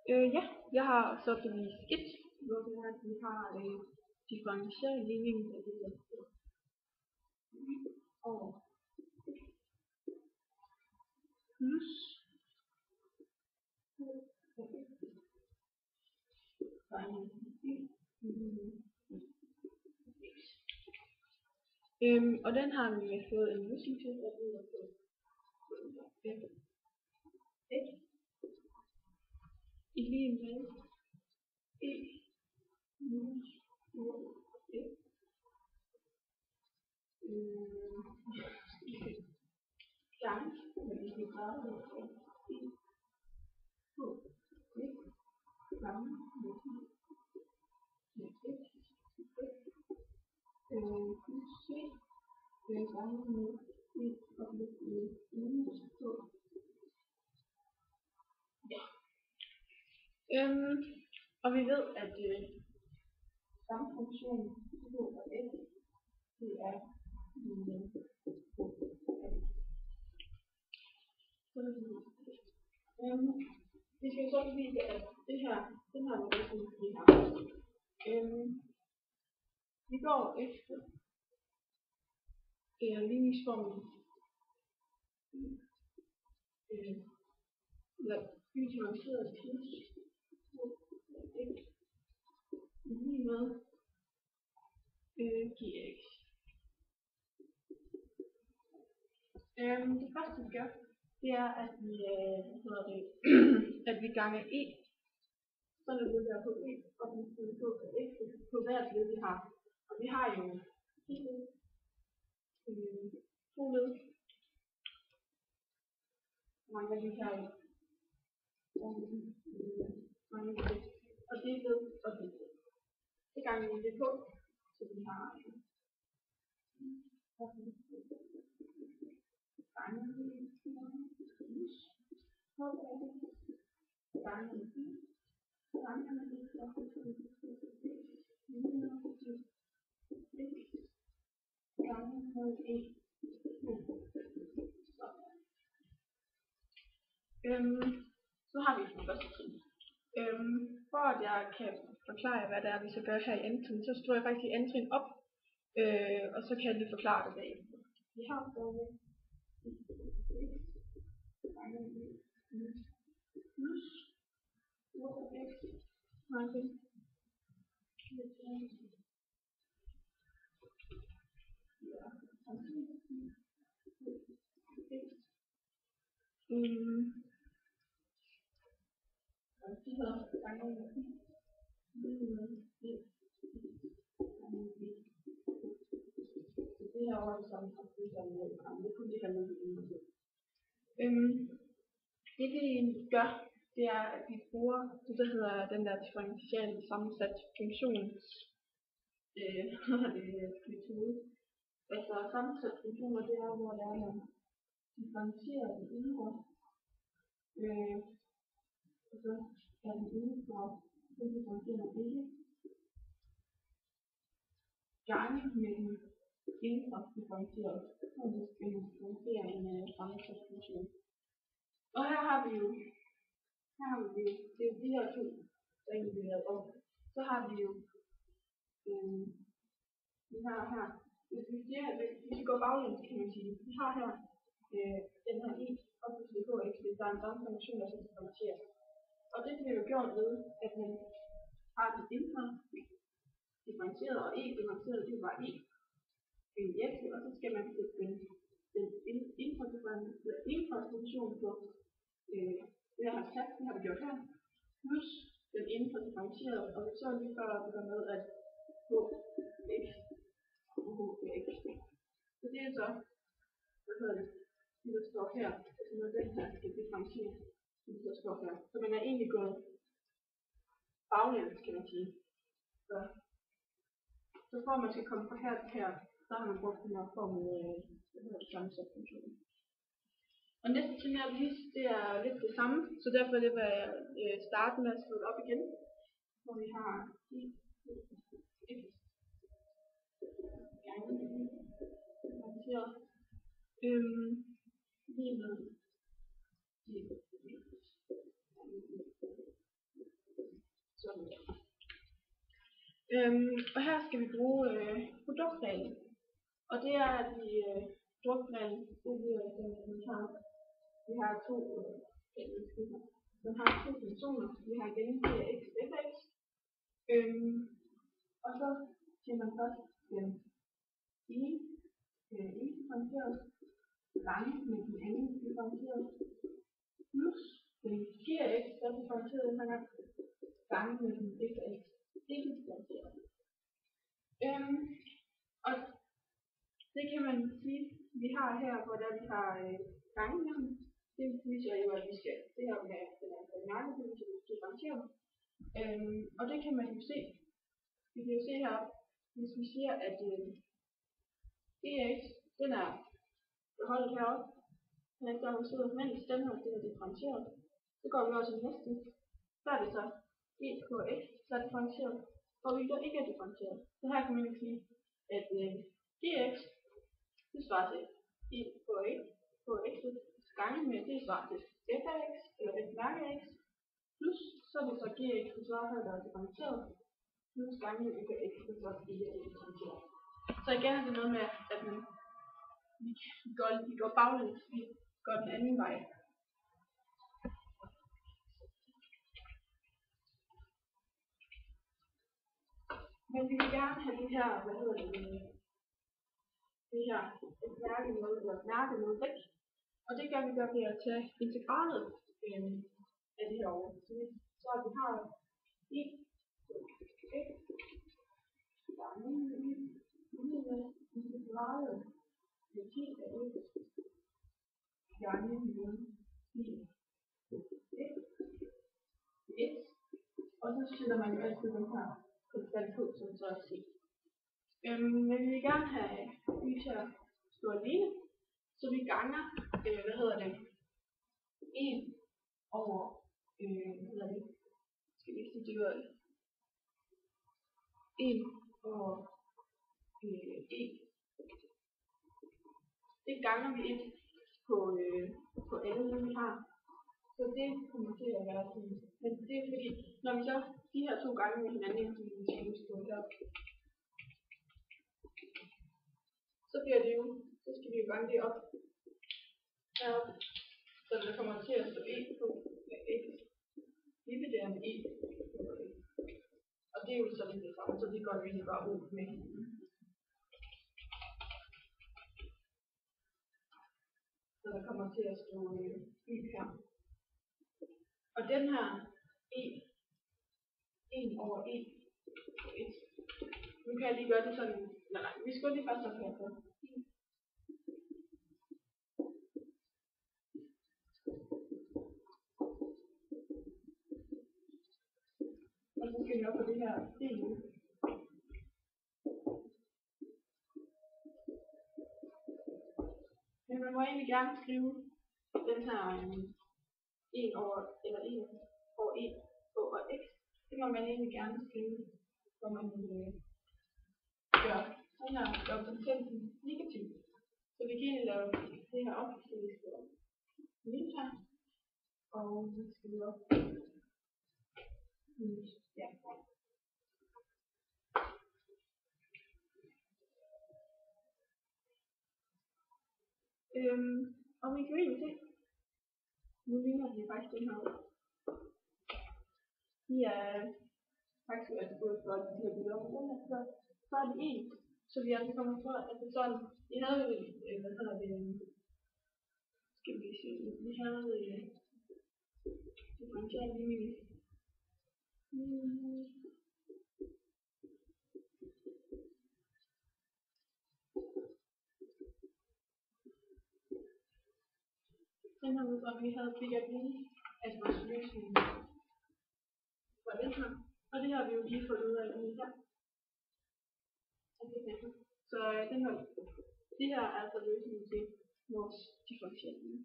Ja, jeg har så bevis 1, hvor det er, at vi har differentieret ligningen af det her over plus og den har vi fået en løsning til, at vi har fået x i lige med e minus x gange med integralet af e på x gange med x plus c gange med e og med minus 2. Ja. Og vi ved, at samme funktion for x, det er vi skal så bevise, at den her løsning, vi har. Vi går efter ligningsformen differentieret plus x lige med gx. Det første vi gør, det er, at vi at vi ganger e, så det vil være på e, og vi skal på x på hvert led, vi har. Og vi har jo to led. Mange af de her og det led og det led. Det ganger vi det på, så vi har så har vi den første trin. For at jeg kan forklare, hvad det er, vi skal gøre her i anden trin, så står jeg faktisk i anden trin op, og så kan jeg lige forklare det bagefter. Vi har stadigvæk plus 8x gange det her over det samme det kunne det her med det vi gør, det er, at vi bruger det, der hedder den der differentielt sammensat funktion metode. Altså sammensat funktioner, det er, hvor der er man differentierer den indenfor, og så er den indenfor, den differentierer man ikke, gange med den indenfor differentieret, og så skal man differentiere en sammensat funktion. Og her har vi jo, det er jo de her to, der egentlig bliver lavet om. Så har vi jo, vi har her, hvis vi går baglæns, kan man sige, vi har her den her i, og hvis vi går x, hvis der er en samme funktion, der skal differentieres. Og det bliver jo gjort ved, at man har det indre differentieret, og e differentieret, det er bare e i x, og så skal man sætte den indre funktion på det her tast, det har vi gjort her, plus den indre differentieret, og så lige før vi går med, at hx og hx. Så det er så, det der står her, altså når den her skal differentiere, det der står her. Så man er egentlig gået baglæns, kan man sige. Så for at man skal komme fra her til her, så har man brugt den her form med sammensat funktion. Og næste trin jeg vil vise, det er lidt det samme, så derfor det vil jeg starte med at skrive det op igen, hvor vi har i x gange differentieret lige med sådan der. Og her skal vi bruge produktreglen. Og det er, at vi produktreglen, vi har to den har to funktioner. Vi har igen dx og fx. Og så siger man først en differentieret gange med den anden differentieret plus den gx, der er differentieret den her gang, gange med den fx ikke differentieret. Og det kan man sige, vi har her, hvor der vi har gange med dem. Det viser jo, at vi skal det her med den mærke, det viser, at vi skal differentiere. Og det kan man jo se. Vi kan jo se heroppe, hvis vi siger, at dx, den er beholdt heroppe, den er ikke der, hvor sidder, mens den her, den er differentieret. Så går vi over til næste. Så er det så e på x, så er differentieret, og vi der ikke er differentieret. Så her kan man jo sige, at dx, det svarer til e på x, på x gange med, det svarer til f af x, eller f mærke af x, plus, så er det så gx, det svarer til, der er differentieret, plus gange med f af x, det svarer til, det er differentieret. Så igen er det noget med, at vi går baglæns, vi går den anden vej. Men vi vil gerne have det her, det her et mærke med væk. Og det gør vi ved at tage integralet af det her over. Så vi har i x gange med integralet med 10 af x gange med x. Og så sætter man jo altid den her konstant på, som så er c. Men vi vil gerne have y til at stå alene, så vi ganger, 1 over, skal vi sige, det var 1 over e. Det ganger vi 1 på alle, vi har. Så det kommer til at være sådan. Men det er fordi, når vi så de her to gange med hinanden, så bliver det jo, så skal vi jo gange det op heroppe, så det kommer til at stå e på x, divideret med e på x. Og det er jo sådan det samme, så det går vi bare ud med hinanden. Så der kommer til at stå y her. Og den her e, 1 over e på x. Nu kan jeg lige gøre det sådan, nej, vi skal lige først op her på. Og så skal vi op på det her del. Men man må egentlig gerne skrive den her 1 over e over x. Det må man egentlig gerne skrive, hvor man gør den her potentiellen negativ. Så vi kan egentlig lave det her op, så vi skriver minus her. Og vi skriver minus derfra. Og vi kan jo egentlig se, nu ligner vi faktisk den her. De er faktisk gået for de her billeder på den her, så er det 1. Så vi altså kommer fra, at det sådan, vi havde skal vi se, vi havde differentieret lige den her ud, og vi havde bigget lige, at vores løsning var den her. Og det har vi jo lige fået ud af lige her. Så den her, det her er altså løsningen til vores differentiering.